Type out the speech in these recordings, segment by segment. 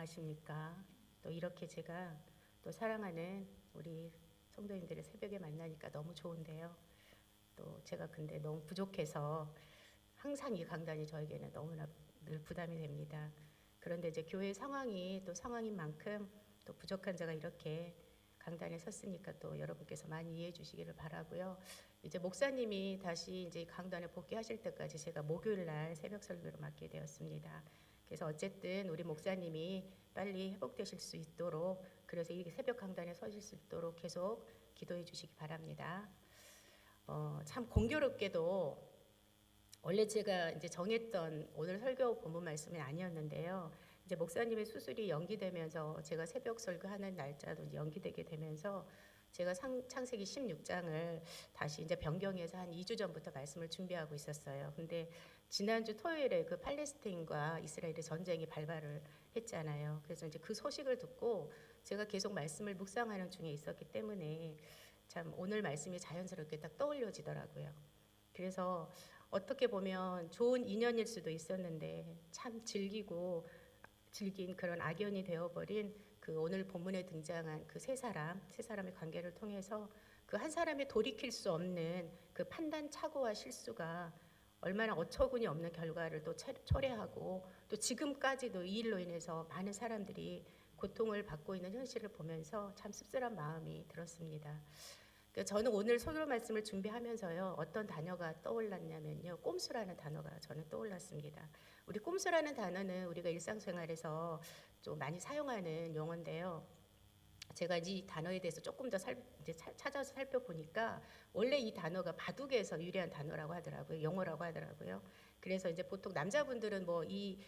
안녕하십니까. 또 이렇게 제가 또 사랑하는 우리 성도님들의 새벽에 만나니까 너무 좋은데요. 또 제가 근데 너무 부족해서 항상 이 강단이 저에게는 너무나 늘 부담이 됩니다. 그런데 이제 교회 상황이 또 상황인 만큼 또 부족한 제가 이렇게 강단에 섰으니까 또 여러분께서 많이 이해해 주시기를 바라고요. 이제 목사님이 다시 이제 강단에 복귀하실 때까지 제가 목요일 날 새벽 설교를 맡게 되었습니다. 그래서 어쨌든 우리 목사님이 빨리 회복되실 수 있도록, 그래서 이 새벽 강단에 서실 수 있도록 계속 기도해 주시기 바랍니다. 참 공교롭게도 원래 제가 이제 정했던 오늘 설교 본문 말씀은 아니었는데요. 이제 목사님의 수술이 연기되면서 제가 새벽 설교하는 날짜도 연기되게 되면서 제가 창세기 16장을 다시 이제 변경해서 한 2주 전부터 말씀을 준비하고 있었어요. 근데 지난주 토요일에 그 팔레스타인과 이스라엘의 전쟁이 발발을 했잖아요. 그래서 이제 그 소식을 듣고 제가 계속 말씀을 묵상하는 중에 있었기 때문에 참 오늘 말씀이 자연스럽게 딱 떠올려지더라고요. 그래서 어떻게 보면 좋은 인연일 수도 있었는데 참 즐긴 그런 악연이 되어버린 그 오늘 본문에 등장한 그 세 사람의 관계를 통해서 그 한 사람이 돌이킬 수 없는 그 판단 착오와 실수가 얼마나 어처구니 없는 결과를 또 초래하고 또 지금까지도 이 일로 인해서 많은 사람들이 고통을 받고 있는 현실을 보면서 참 씁쓸한 마음이 들었습니다. 저는 오늘 설교 말씀을 준비하면서요, 어떤 단어가 떠올랐냐면요, 꼼수라는 단어가 저는 떠올랐습니다. 우리 꼼수라는 단어는 우리가 일상생활에서 좀 많이 사용하는 용어인데요. 제가 이 단어에 대해서 조금 더 찾아서 살펴보니까 원래 이 단어가 바둑에서 유래한 단어라고 하더라고요. 용어라고 하더라고요. 그래서 이제 보통 남자분들은 뭐 이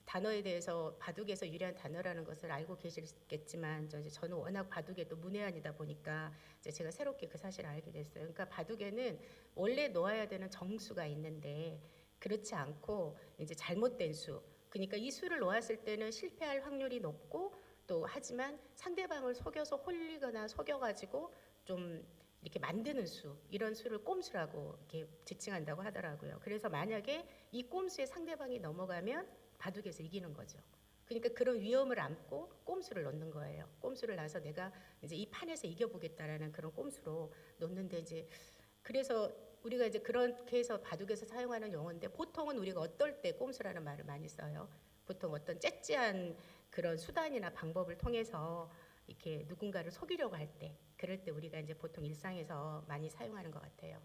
단어에 대해서 바둑에서 유래한 단어라는 것을 알고 계시겠지만 저는 워낙 바둑에 또 문외한이다 보니까 이제 제가 새롭게 그 사실을 알게 됐어요. 그러니까 바둑에는 원래 놓아야 되는 정수가 있는데 그렇지 않고 이제 잘못된 수. 그러니까 이 수를 놓았을 때는 실패할 확률이 높고 또 하지만 상대방을 속여서 홀리거나 속여가지고 좀 이렇게 만드는 수, 이런 수를 꼼수라고 이렇게 지칭한다고 하더라고요. 그래서 만약에 이 꼼수에 상대방이 넘어가면 바둑에서 이기는 거죠. 그러니까 그런 위험을 안고 꼼수를 넣는 거예요. 꼼수를 놔서 내가 이제 이 판에서 이겨보겠다라는 그런 꼼수로 놓는데 이제 그래서 우리가 이제 그렇게 해서 바둑에서 사용하는 용어인데 보통은 우리가 어떨 때 꼼수라는 말을 많이 써요. 보통 어떤 째째한 그런 수단이나 방법을 통해서 이렇게 누군가를 속이려고 할 때, 그럴 때 우리가 이제 보통 일상에서 많이 사용하는 것 같아요.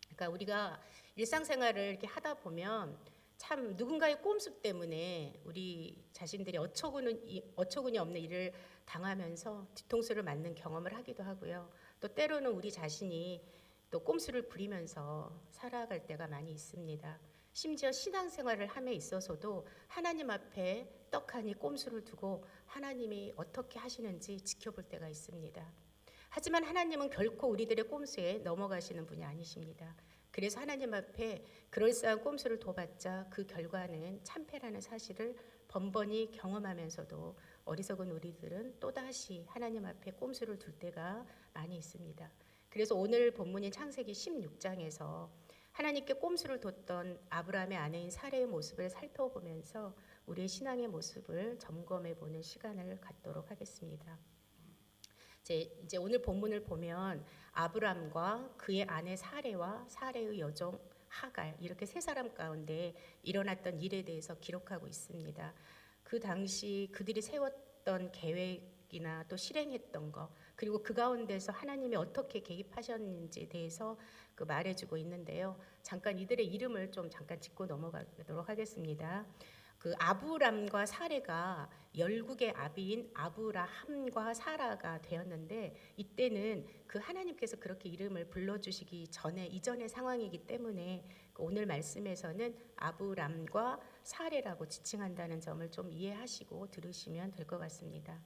그러니까 우리가 일상생활을 이렇게 하다 보면 참 누군가의 꼼수 때문에 우리 자신들이 어처구니 없는 일을 당하면서 뒤통수를 맞는 경험을 하기도 하고요. 또 때로는 우리 자신이 또 꼼수를 부리면서 살아갈 때가 많이 있습니다. 심지어 신앙생활을 함에 있어서도 하나님 앞에 떡하니 꼼수를 두고 하나님이 어떻게 하시는지 지켜볼 때가 있습니다. 하지만 하나님은 결코 우리들의 꼼수에 넘어가시는 분이 아니십니다. 그래서 하나님 앞에 그럴싸한 꼼수를 둬봤자 그 결과는 참패라는 사실을 번번이 경험하면서도 어리석은 우리들은 또다시 하나님 앞에 꼼수를 둘 때가 많이 있습니다. 그래서 오늘 본문인 창세기 16장에서 하나님께 꼼수를 뒀던 아브라함의 아내인 사레의 모습을 살펴보면서 우리의 신앙의 모습을 점검해 보는 시간을 갖도록 하겠습니다. 이제 오늘 본문을 보면 아브람과 그의 아내 사레와 사레의 여종 하갈, 이렇게 세 사람 가운데 일어났던 일에 대해서 기록하고 있습니다. 그 당시 그들이 세웠던 계획이나 또 실행했던 것, 그리고 그 가운데서 하나님이 어떻게 개입하셨는지에 대해서 그 말해주고 있는데요. 잠깐 이들의 이름을 좀 잠깐 짚고 넘어가도록 하겠습니다. 그 아브람과 사레가 열국의 아비인 아브라함과 사라가 되었는데, 이때는 그 하나님께서 그렇게 이름을 불러주시기 전에 이전의 상황이기 때문에 오늘 말씀에서는 아브람과 사레라고 지칭한다는 점을 좀 이해하시고 들으시면 될 것 같습니다.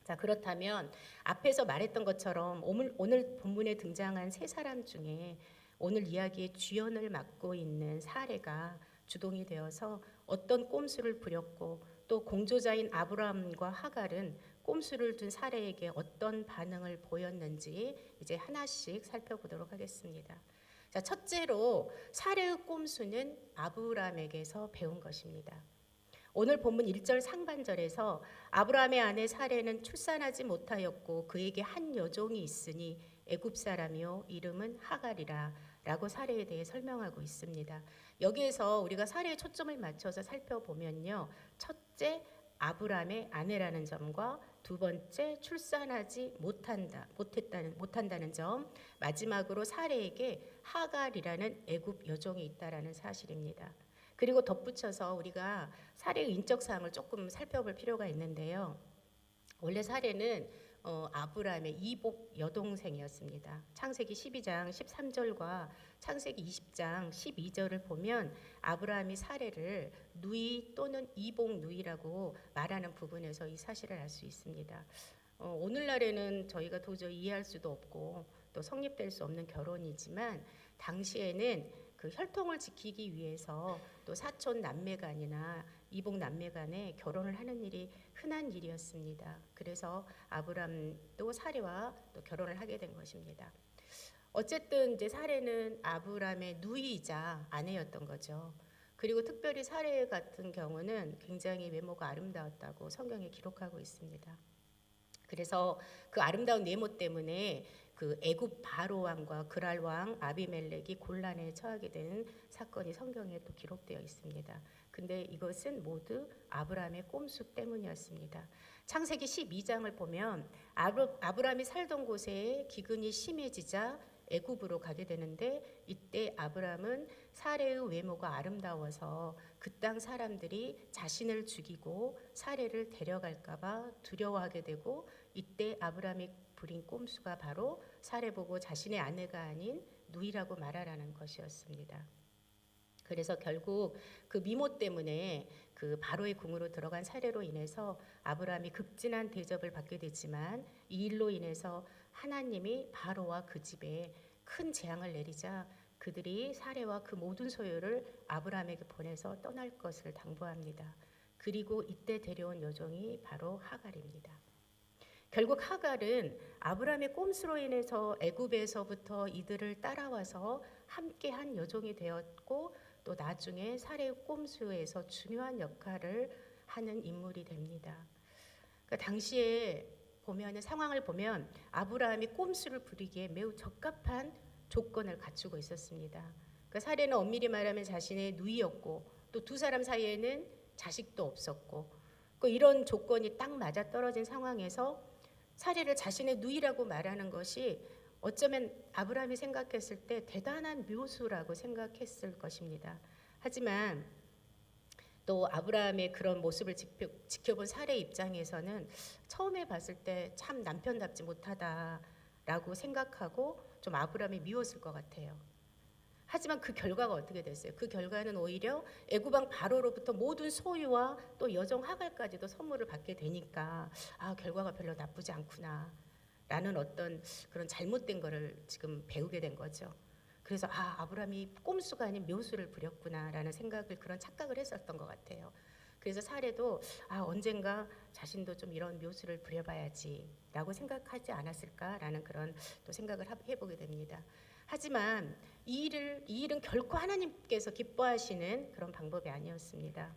자, 그렇다면 앞에서 말했던 것처럼 오늘 본문에 등장한 세 사람 중에 오늘 이야기의 주연을 맡고 있는 사레가 주동이 되어서 어떤 꼼수를 부렸고 또 공조자인 아브라함과 하갈은 꼼수를 둔 사레에게 어떤 반응을 보였는지 이제 하나씩 살펴보도록 하겠습니다. 자, 첫째로 사레의 꼼수는 아브라함에게서 배운 것입니다. 오늘 본문 1절 상반절에서 아브라함의 아내 사레는 출산하지 못하였고 그에게 한 여종이 있으니 애굽 사람이요 이름은 하갈이라 라고 사레에 대해 설명하고 있습니다. 여기에서 우리가 사레에 초점을 맞춰서 살펴보면요. 첫째, 아브라함의 아내라는 점과 두 번째, 출산하지 못한다는 점, 마지막으로 사레에게 하갈이라는 애굽 여종이 있다라는 사실입니다. 그리고 덧붙여서 우리가 사레의 인적 사항을 조금 살펴볼 필요가 있는데요. 원래 사레는 아브라함의 이복 여동생이었습니다. 창세기 12장 13절과 창세기 20장 12절을 보면 아브라함이 사레를 누이 또는 이복 누이라고 말하는 부분에서 이 사실을 알 수 있습니다. 오늘날에는 저희가 도저히 이해할 수도 없고 또 성립될 수 없는 결혼이지만 당시에는 그 혈통을 지키기 위해서 또 사촌 남매간이나 이복 남매간에 결혼을 하는 일이 흔한 일이었습니다. 그래서 아브람도 사레와 또 결혼을 하게 된 것입니다. 어쨌든 이제 사레는 아브람의 누이이자 아내였던 거죠. 그리고 특별히 사레 같은 경우는 굉장히 외모가 아름다웠다고 성경에 기록하고 있습니다. 그래서 그 아름다운 외모 때문에 그 애굽 바로 왕과 그랄 왕 아비멜렉이 곤란에 처하게 된 사건이 성경에 또 기록되어 있습니다. 근데 이것은 모두 아브라함의 꼼수 때문이었습니다. 창세기 12장을 보면 아브라함이 살던 곳에 기근이 심해지자 애굽으로 가게 되는데 이때 아브라함은 사레의 외모가 아름다워서 그 땅 사람들이 자신을 죽이고 사레를 데려갈까 봐 두려워하게 되고 이때 아브라함이 부린 꼼수가 바로 사레 보고 자신의 아내가 아닌 누이라고 말하라는 것이었습니다. 그래서 결국 그 미모 때문에 그 바로의 궁으로 들어간 사례로 인해서 아브라함이 극진한 대접을 받게 되지만 이 일로 인해서 하나님이 바로와 그 집에 큰 재앙을 내리자 그들이 사례와 그 모든 소유를 아브라함에게 보내서 떠날 것을 당부합니다. 그리고 이때 데려온 여종이 바로 하갈입니다. 결국 하갈은 아브라함의 꼼수로 인해서 애굽에서부터 이들을 따라와서 함께한 여종이 되었고 또 나중에 사례의 꼼수에서 중요한 역할을 하는 인물이 됩니다. 그러니까 당시에 보면 상황을 보면 아브라함이 꼼수를 부리기에 매우 적합한 조건을 갖추고 있었습니다. 그러니까 사례는 엄밀히 말하면 자신의 누이였고 또 두 사람 사이에는 자식도 없었고 이런 조건이 딱 맞아 떨어진 상황에서 사례를 자신의 누이라고 말하는 것이 어쩌면 아브라함이 생각했을 때 대단한 묘수라고 생각했을 것입니다. 하지만 또 아브라함의 그런 모습을 지켜본 사례 입장에서는 처음에 봤을 때 참 남편답지 못하다라고 생각하고 좀 아브라함이 미웠을 것 같아요. 하지만 그 결과가 어떻게 됐어요? 그 결과는 오히려 애굽왕 바로로부터 모든 소유와 또 여종 하갈까지도 선물을 받게 되니까 결과가 별로 나쁘지 않구나 라는 어떤 그런 잘못된 거를 지금 배우게 된 거죠. 그래서 아브라함이 꼼수가 아닌 묘수를 부렸구나 라는 생각을 그런 착각을 했었던 것 같아요. 그래서 사례도 언젠가 자신도 좀 이런 묘수를 부려봐야지 라고 생각하지 않았을까라는 그런 또 생각을 해보게 됩니다. 하지만 이 일은 결코 하나님께서 기뻐하시는 그런 방법이 아니었습니다.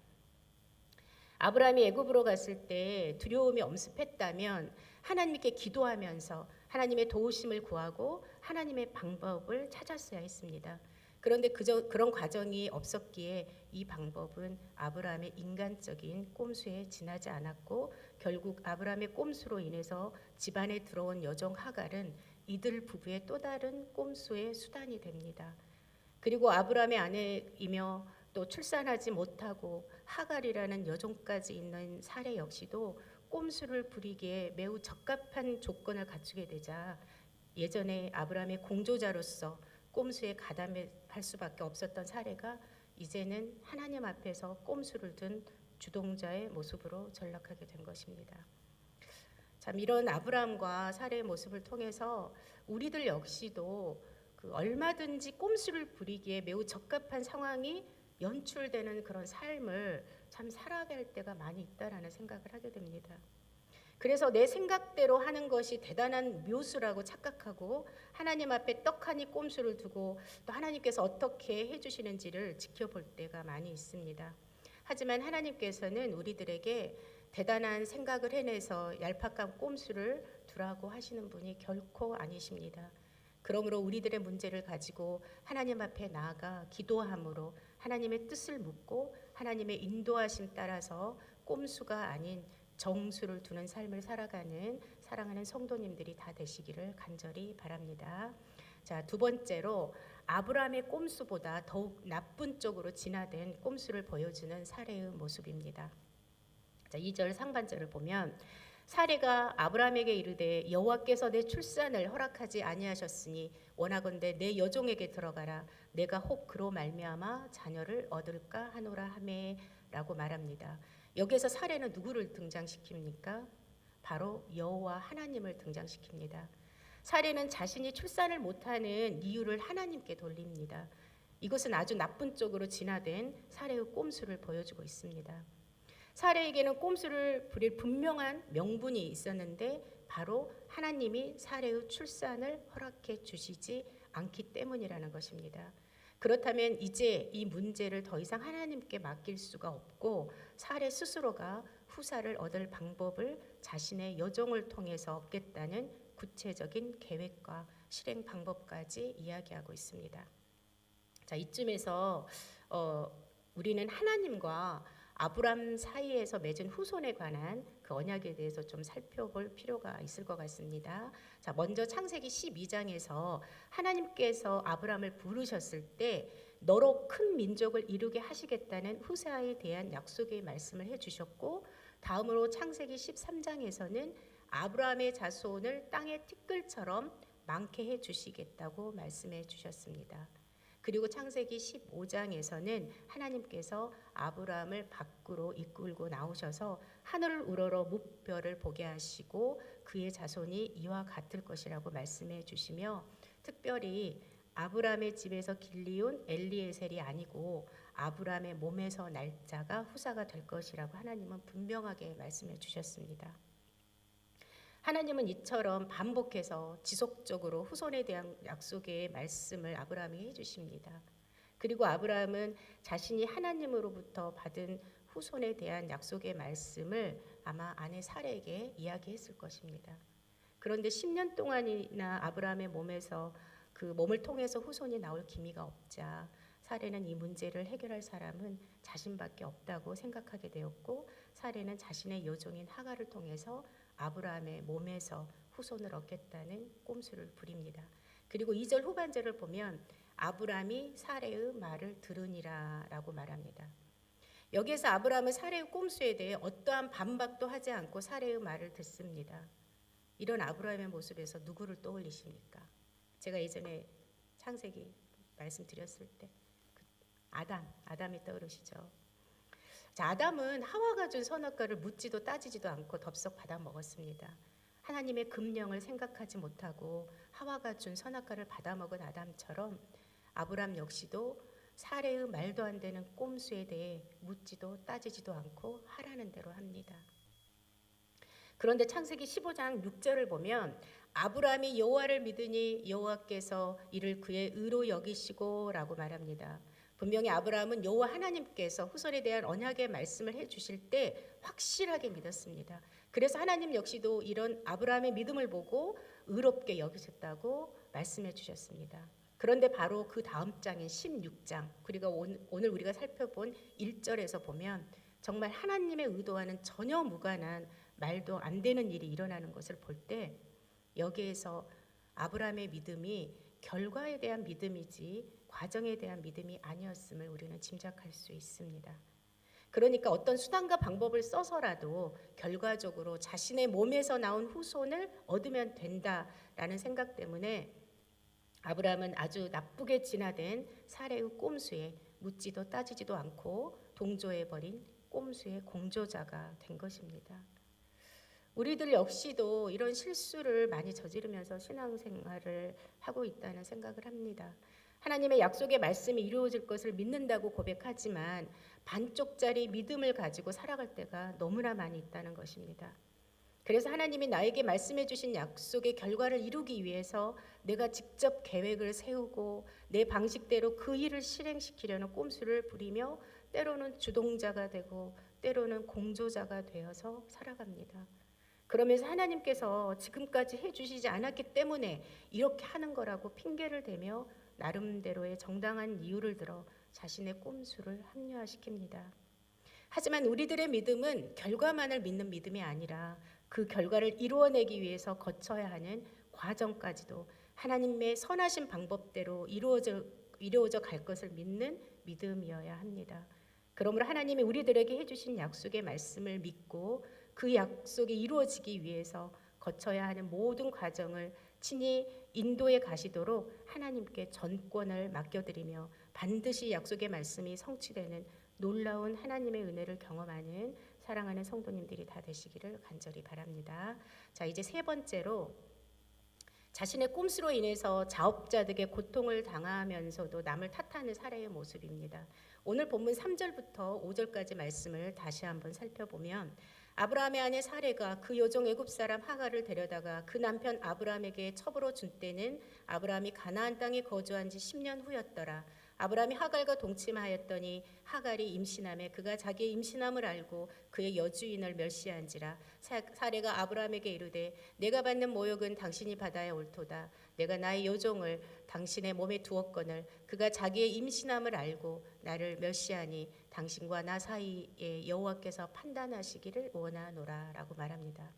아브라함이 애굽으로 갔을 때 두려움이 엄습했다면 하나님께 기도하면서 하나님의 도우심을 구하고 하나님의 방법을 찾았어야 했습니다. 그런데 그런 과정이 없었기에 이 방법은 아브라함의 인간적인 꼼수에 지나지 않았고 결국 아브라함의 꼼수로 인해서 집안에 들어온 여종 하갈은 이들 부부의 또 다른 꼼수의 수단이 됩니다. 그리고 아브라함의 아내이며 또 출산하지 못하고 하갈이라는 여종까지 있는 사례 역시도 꼼수를 부리기에 매우 적합한 조건을 갖추게 되자 예전에 아브라함의 공조자로서 꼼수에 가담할 수밖에 없었던 사례가 이제는 하나님 앞에서 꼼수를 든 주동자의 모습으로 전락하게 된 것입니다. 참 이런 아브라함과 사례의 모습을 통해서 우리들 역시도 얼마든지 꼼수를 부리기에 매우 적합한 상황이 연출되는 그런 삶을 참 살아갈 때가 많이 있다라는 생각을 하게 됩니다. 그래서 내 생각대로 하는 것이 대단한 묘수라고 착각하고 하나님 앞에 떡하니 꼼수를 두고 또 하나님께서 어떻게 해주시는지를 지켜볼 때가 많이 있습니다. 하지만 하나님께서는 우리들에게 대단한 생각을 해내서 얄팍한 꼼수를 두라고 하시는 분이 결코 아니십니다. 그러므로 우리들의 문제를 가지고 하나님 앞에 나아가 기도함으로 하나님의 뜻을 묻고 하나님의 인도하심 따라서 꼼수가 아닌 정수를 두는 삶을 살아가는 사랑하는 성도님들이 다 되시기를 간절히 바랍니다. 자, 두 번째로 아브라함의 꼼수보다 더욱 나쁜 쪽으로 진화된 꼼수를 보여주는 사례의 모습입니다. 자, 2절 상반절을 보면 사례가 아브라함에게 이르되 여호와께서 내 출산을 허락하지 아니하셨으니 원하건대 내 여종에게 들어가라 내가 혹 그로 말미암아 자녀를 얻을까 하노라 하매라고 말합니다. 여기에서 사례는 누구를 등장시킵니까? 바로 여호와 하나님을 등장시킵니다. 사례는 자신이 출산을 못하는 이유를 하나님께 돌립니다. 이것은 아주 나쁜 쪽으로 진화된 사례의 꼼수를 보여주고 있습니다. 사례에게는 꼼수를 부릴 분명한 명분이 있었는데 바로 하나님이 사례의 출산을 허락해 주시지 않기 때문이라는 것입니다. 그렇다면 이제 이 문제를 더 이상 하나님께 맡길 수가 없고 사례 스스로가 후사를 얻을 방법을 자신의 여종을 통해서 얻겠다는 구체적인 계획과 실행 방법까지 이야기하고 있습니다. 자, 이쯤에서 우리는 하나님과 아브람 사이에서 맺은 후손에 관한 그 언약에 대해서 좀 살펴볼 필요가 있을 것 같습니다. 자, 먼저 창세기 12장에서 하나님께서 아브람을 부르셨을 때 너로 큰 민족을 이루게 하시겠다는 후사에 대한 약속의 말씀을 해주셨고, 다음으로 창세기 13장에서는 아브라함의 자손을 땅의 티끌처럼 많게 해주시겠다고 말씀해 주셨습니다. 그리고 창세기 15장에서는 하나님께서 아브라함을 밖으로 이끌고 나오셔서 하늘을 우러러 무별을 보게 하시고 그의 자손이 이와 같을 것이라고 말씀해 주시며, 특별히 아브라함의 집에서 길리온 엘리에셀이 아니고 아브라함의 몸에서 날 자가 후사가 될 것이라고 하나님은 분명하게 말씀해 주셨습니다. 하나님은 이처럼 반복해서 지속적으로 후손에 대한 약속의 말씀을 아브라함에게 해주십니다. 그리고 아브라함은 자신이 하나님으로부터 받은 후손에 대한 약속의 말씀을 아마 아내 사레에게 이야기했을 것입니다. 그런데 10년 동안이나 아브라함의 몸에서 그 몸을 통해서 후손이 나올 기미가 없자 사레는 이 문제를 해결할 사람은 자신밖에 없다고 생각하게 되었고, 사레는 자신의 여종인 하갈을 통해서 아브라함의 몸에서 후손을 얻겠다는 꼼수를 부립니다. 그리고 2절 후반절을 보면 아브라함이 사레의 말을 들으니라 라고 말합니다. 여기에서 아브라함은 사레의 꼼수에 대해 어떠한 반박도 하지 않고 사레의 말을 듣습니다. 이런 아브라함의 모습에서 누구를 떠올리십니까? 제가 예전에 창세기 말씀드렸을 때 아담이 떠오르시죠. 자, 아담은 하와가 준 선악과를 묻지도 따지지도 않고 덥석 받아 먹었습니다. 하나님의 금령을 생각하지 못하고 하와가 준 선악과를 받아 먹은 아담처럼 아브람 역시도 사레의 말도 안 되는 꼼수에 대해 묻지도 따지지도 않고 하라는 대로 합니다. 그런데 창세기 15장 6절을 보면 아브람이 여호와를 믿으니 여호와께서 이를 그의 의로 여기시고 라고 말합니다. 분명히 아브라함은 여호와 하나님께서 후손에 대한 언약의 말씀을 해주실 때 확실하게 믿었습니다. 그래서 하나님 역시도 이런 아브라함의 믿음을 보고 의롭게 여기셨다고 말씀해 주셨습니다. 그런데 바로 그 다음 장인 16장, 그리고 오늘 우리가 살펴본 1절에서 보면 정말 하나님의 의도와는 전혀 무관한 말도 안 되는 일이 일어나는 것을 볼 때 여기에서 아브라함의 믿음이 결과에 대한 믿음이지 과정에 대한 믿음이 아니었음을 우리는 짐작할 수 있습니다. 그러니까 어떤 수단과 방법을 써서라도 결과적으로 자신의 몸에서 나온 후손을 얻으면 된다라는 생각 때문에 아브라함은 아주 나쁘게 진화된 사레의 꼼수에 묻지도 따지지도 않고 동조해버린 꼼수의 공조자가 된 것입니다. 우리들 역시도 이런 실수를 많이 저지르면서 신앙생활을 하고 있다는 생각을 합니다. 하나님의 약속의 말씀이 이루어질 것을 믿는다고 고백하지만 반쪽짜리 믿음을 가지고 살아갈 때가 너무나 많이 있다는 것입니다. 그래서 하나님이 나에게 말씀해 주신 약속의 결과를 이루기 위해서 내가 직접 계획을 세우고 내 방식대로 그 일을 실행시키려는 꼼수를 부리며 때로는 주동자가 되고 때로는 공조자가 되어서 살아갑니다. 그러면서 하나님께서 지금까지 해주시지 않았기 때문에 이렇게 하는 거라고 핑계를 대며 나름대로의 정당한 이유를 들어 자신의 꼼수를 합리화시킵니다. 하지만 우리들의 믿음은 결과만을 믿는 믿음이 아니라 그 결과를 이루어내기 위해서 거쳐야 하는 과정까지도 하나님의 선하신 방법대로 이루어져 갈 것을 믿는 믿음이어야 합니다. 그러므로 하나님이 우리들에게 해주신 약속의 말씀을 믿고 그 약속이 이루어지기 위해서 거쳐야 하는 모든 과정을 친히 인도해 가시도록 하나님께 전권을 맡겨드리며 반드시 약속의 말씀이 성취되는 놀라운 하나님의 은혜를 경험하는 사랑하는 성도님들이 다 되시기를 간절히 바랍니다. 자, 이제 세 번째로 자신의 꼼수로 인해서 자업자득의 고통을 당하면서도 남을 탓하는 사례의 모습입니다. 오늘 본문 3절부터 5절까지 말씀을 다시 한번 살펴보면 아브라함의 아내 사레가 그 여종 애굽 사람 하갈을 데려다가 그 남편 아브라함에게 첩으로 준 때는 아브라함이 가나안 땅에 거주한 지 10년 후였더라. 아브라함이 하갈과 동침하였더니 하갈이 임신함에 그가 자기의 임신함을 알고 그의 여주인을 멸시한지라. 사레가 아브라함에게 이르되 내가 받는 모욕은 당신이 받아야 옳도다. 내가 나의 여종을 당신의 몸에 두었거늘 그가 자기의 임신함을 알고 나를 멸시하니 당신과 나 사이에 여호와께서 판단하시기를 원하노라 라고 말합니다.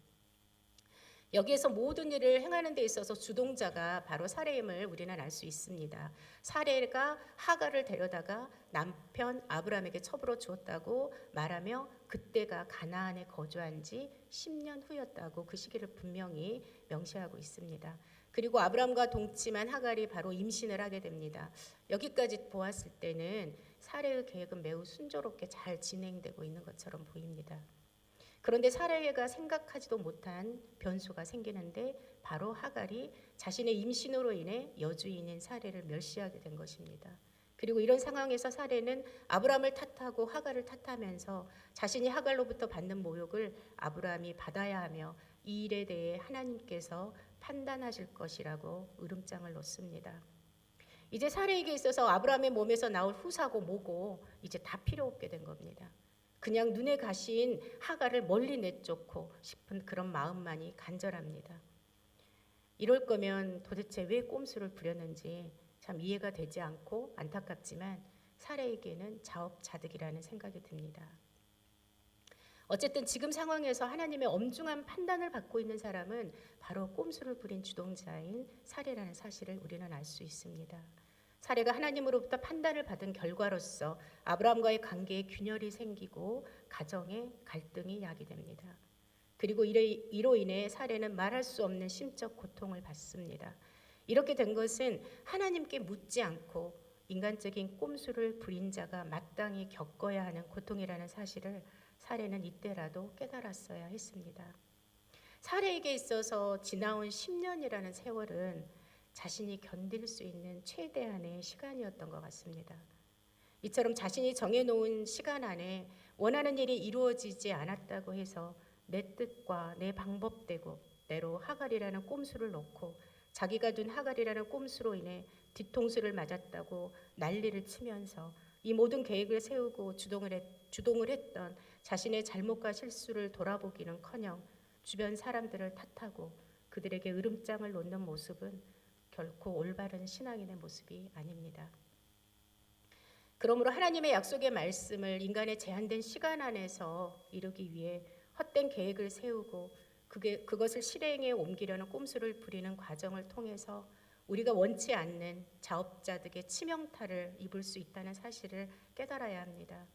여기에서 모든 일을 행하는 데 있어서 주동자가 바로 사레임을 우리는 알 수 있습니다. 사레가 하갈을 데려다가 남편 아브라함에게 첩으로 주었다고 말하며 그때가 가나안에 거주한 지 10년 후였다고 그 시기를 분명히 명시하고 있습니다. 그리고 아브라함과 동침한 하갈이 바로 임신을 하게 됩니다. 여기까지 보았을 때는 사레의 계획은 매우 순조롭게 잘 진행되고 있는 것처럼 보입니다. 그런데 사레가 생각하지도 못한 변수가 생기는데 바로 하갈이 자신의 임신으로 인해 여주인인 사레를 멸시하게 된 것입니다. 그리고 이런 상황에서 사레는 아브라함을 탓하고 하갈을 탓하면서 자신이 하갈로부터 받는 모욕을 아브라함이 받아야 하며 이 일에 대해 하나님께서 판단하실 것이라고 으름장을 놓습니다. 이제 사레에게 있어서 아브라함의 몸에서 나올 후사고 뭐고 이제 다 필요 없게 된 겁니다. 그냥 눈에 가신 하갈을 멀리 내쫓고 싶은 그런 마음만이 간절합니다. 이럴 거면 도대체 왜 꼼수를 부렸는지 참 이해가 되지 않고 안타깝지만 사레에게는 자업자득이라는 생각이 듭니다. 어쨌든 지금 상황에서 하나님의 엄중한 판단을 받고 있는 사람은 바로 꼼수를 부린 주동자인 사레라는 사실을 우리는 알 수 있습니다. 사레가 하나님으로부터 판단을 받은 결과로서 아브라함과의 관계에 균열이 생기고 가정에 갈등이 야기됩니다. 그리고 이로 인해 사레는 말할 수 없는 심적 고통을 받습니다. 이렇게 된 것은 하나님께 묻지 않고 인간적인 꼼수를 부린 자가 마땅히 겪어야 하는 고통이라는 사실을 사레는 이때라도 깨달았어야 했습니다. 사레에게 있어서 지나온 10년이라는 세월은 자신이 견딜 수 있는 최대한의 시간이었던 것 같습니다. 이처럼 자신이 정해놓은 시간 안에 원하는 일이 이루어지지 않았다고 해서 내 뜻과 내 방법대로 하갈이라는 꼼수를 놓고 자기가 둔 하갈이라는 꼼수로 인해 뒤통수를 맞았다고 난리를 치면서 이 모든 계획을 세우고 주동을 했던 자신의 잘못과 실수를 돌아보기는커녕 주변 사람들을 탓하고 그들에게 으름장을 놓는 모습은 결코 올바른 신앙인의 모습이 아닙니다. 그러므로 하나님의 약속의 말씀을 인간의 제한된 시간 안에서 이루기 위해 헛된 계획을 세우고 그것을 실행에 옮기려는 꼼수를 부리는 과정을 통해서 우리가 원치 않는 자업자득의 치명타를 입을 수 있다는 사실을 깨달아야 합니다.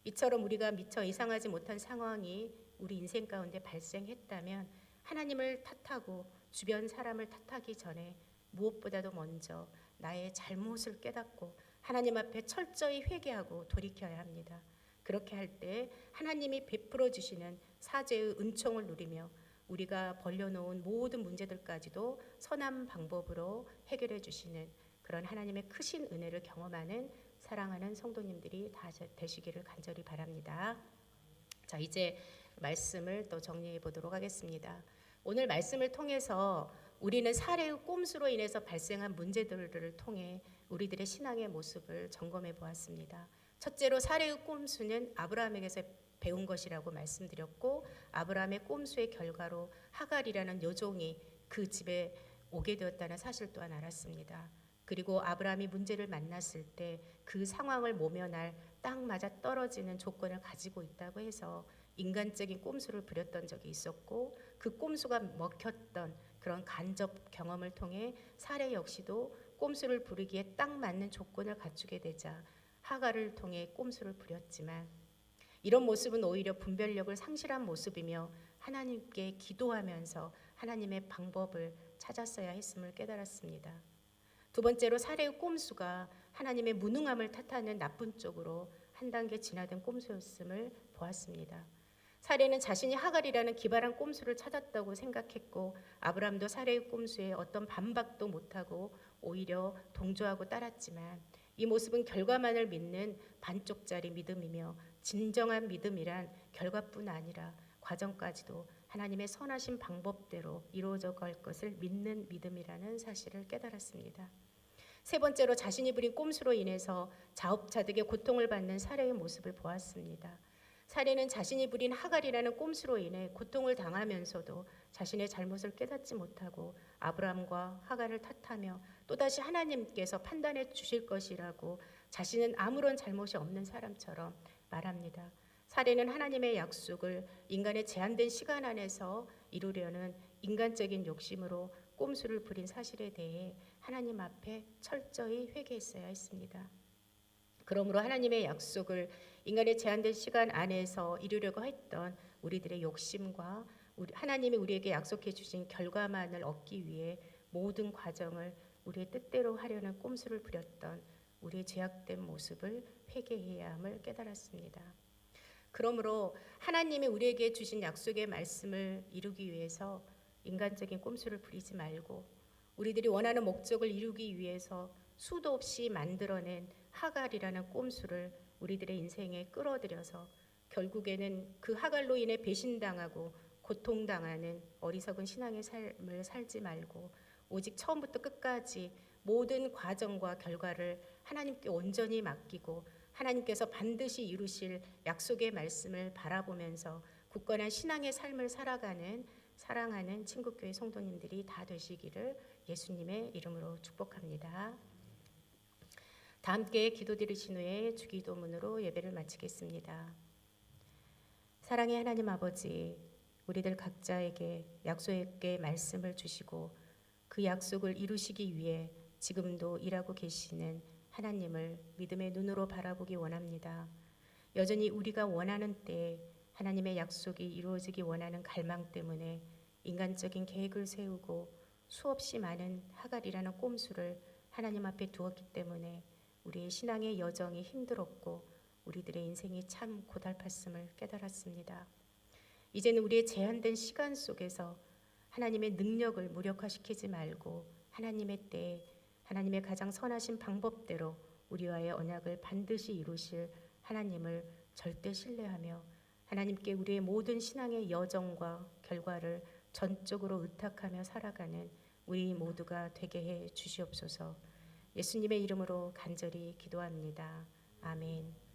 이처럼 우리가 미처 예상하지 못한 상황이 우리 인생 가운데 발생했다면 하나님을 탓하고 주변 사람을 탓하기 전에 무엇보다도 먼저 나의 잘못을 깨닫고 하나님 앞에 철저히 회개하고 돌이켜야 합니다. 그렇게 할 때 하나님이 베풀어 주시는 사죄의 은총을 누리며 우리가 벌려놓은 모든 문제들까지도 선한 방법으로 해결해 주시는 그런 하나님의 크신 은혜를 경험하는 사랑하는 성도님들이 다 되시기를 간절히 바랍니다. 자, 이제 말씀을 또 정리해 보도록 하겠습니다. 오늘 말씀을 통해서 우리는 사례의 꼼수로 인해서 발생한 문제들을 통해 우리들의 신앙의 모습을 점검해 보았습니다. 첫째로 사례의 꼼수는 아브라함에게서 배운 것이라고 말씀드렸고, 아브라함의 꼼수의 결과로 하갈이라는 여종이 그 집에 오게 되었다는 사실 또한 알았습니다. 그리고 아브라함이 문제를 만났을 때 그 상황을 모면할 딱 맞아 떨어지는 조건을 가지고 있다고 해서 인간적인 꼼수를 부렸던 적이 있었고, 그 꼼수가 먹혔던 그런 간접 경험을 통해 사례 역시도 꼼수를 부리기에 딱 맞는 조건을 갖추게 되자 하갈을 통해 꼼수를 부렸지만, 이런 모습은 오히려 분별력을 상실한 모습이며 하나님께 기도하면서 하나님의 방법을 찾았어야 했음을 깨달았습니다. 두 번째로 사례의 꼼수가 하나님의 무능함을 탓하는 나쁜 쪽으로 한 단계 진화된 꼼수였음을 보았습니다. 사례는 자신이 하갈이라는 기발한 꼼수를 찾았다고 생각했고, 아브라함도 사례의 꼼수에 어떤 반박도 못하고 오히려 동조하고 따랐지만, 이 모습은 결과만을 믿는 반쪽짜리 믿음이며, 진정한 믿음이란 결과뿐 아니라 과정까지도 하나님의 선하신 방법대로 이루어져 갈 것을 믿는 믿음이라는 사실을 깨달았습니다. 세 번째로 자신이 부린 꼼수로 인해서 자업자득의 고통을 받는 사례의 모습을 보았습니다. 사례는 자신이 부린 하갈이라는 꼼수로 인해 고통을 당하면서도 자신의 잘못을 깨닫지 못하고 아브라함과 하갈을 탓하며 또다시 하나님께서 판단해 주실 것이라고 자신은 아무런 잘못이 없는 사람처럼 말합니다. 사례는 하나님의 약속을 인간의 제한된 시간 안에서 이루려는 인간적인 욕심으로 꼼수를 부린 사실에 대해 하나님 앞에 철저히 회개했어야 했습니다. 그러므로 하나님의 약속을 인간의 제한된 시간 안에서 이루려고 했던 우리들의 욕심과 하나님이 우리에게 약속해 주신 결과만을 얻기 위해 모든 과정을 우리의 뜻대로 하려는 꼼수를 부렸던 우리의 죄악된 모습을 회개해야 함을 깨달았습니다. 그러므로 하나님이 우리에게 주신 약속의 말씀을 이루기 위해서 인간적인 꼼수를 부리지 말고, 우리들이 원하는 목적을 이루기 위해서 수도 없이 만들어낸 하갈이라는 꼼수를 우리들의 인생에 끌어들여서 결국에는 그 하갈로 인해 배신당하고 고통당하는 어리석은 신앙의 삶을 살지 말고, 오직 처음부터 끝까지 모든 과정과 결과를 하나님께 온전히 맡기고 하나님께서 반드시 이루실 약속의 말씀을 바라보면서 굳건한 신앙의 삶을 살아가는 사랑하는 친구교회 성도님들이 다 되시기를 예수님의 이름으로 축복합니다. 다 함께 기도드리신 후에 주기도문으로 예배를 마치겠습니다. 사랑의 하나님 아버지, 우리들 각자에게 약속의 말씀을 주시고 그 약속을 이루시기 위해 지금도 일하고 계시는 하나님을 믿음의 눈으로 바라보기 원합니다. 여전히 우리가 원하는 때에 하나님의 약속이 이루어지기 원하는 갈망 때문에 인간적인 계획을 세우고 수없이 많은 하갈이라는 꼼수를 하나님 앞에 두었기 때문에 우리의 신앙의 여정이 힘들었고 우리들의 인생이 참 고달팠음을 깨달았습니다. 이제는 우리의 제한된 시간 속에서 하나님의 능력을 무력화시키지 말고 하나님의 때에 하나님의 가장 선하신 방법대로 우리와의 언약을 반드시 이루실 하나님을 절대 신뢰하며 하나님께 우리의 모든 신앙의 여정과 결과를 전적으로 의탁하며 살아가는 우리 모두가 되게 해 주시옵소서. 예수님의 이름으로 간절히 기도합니다. 아멘.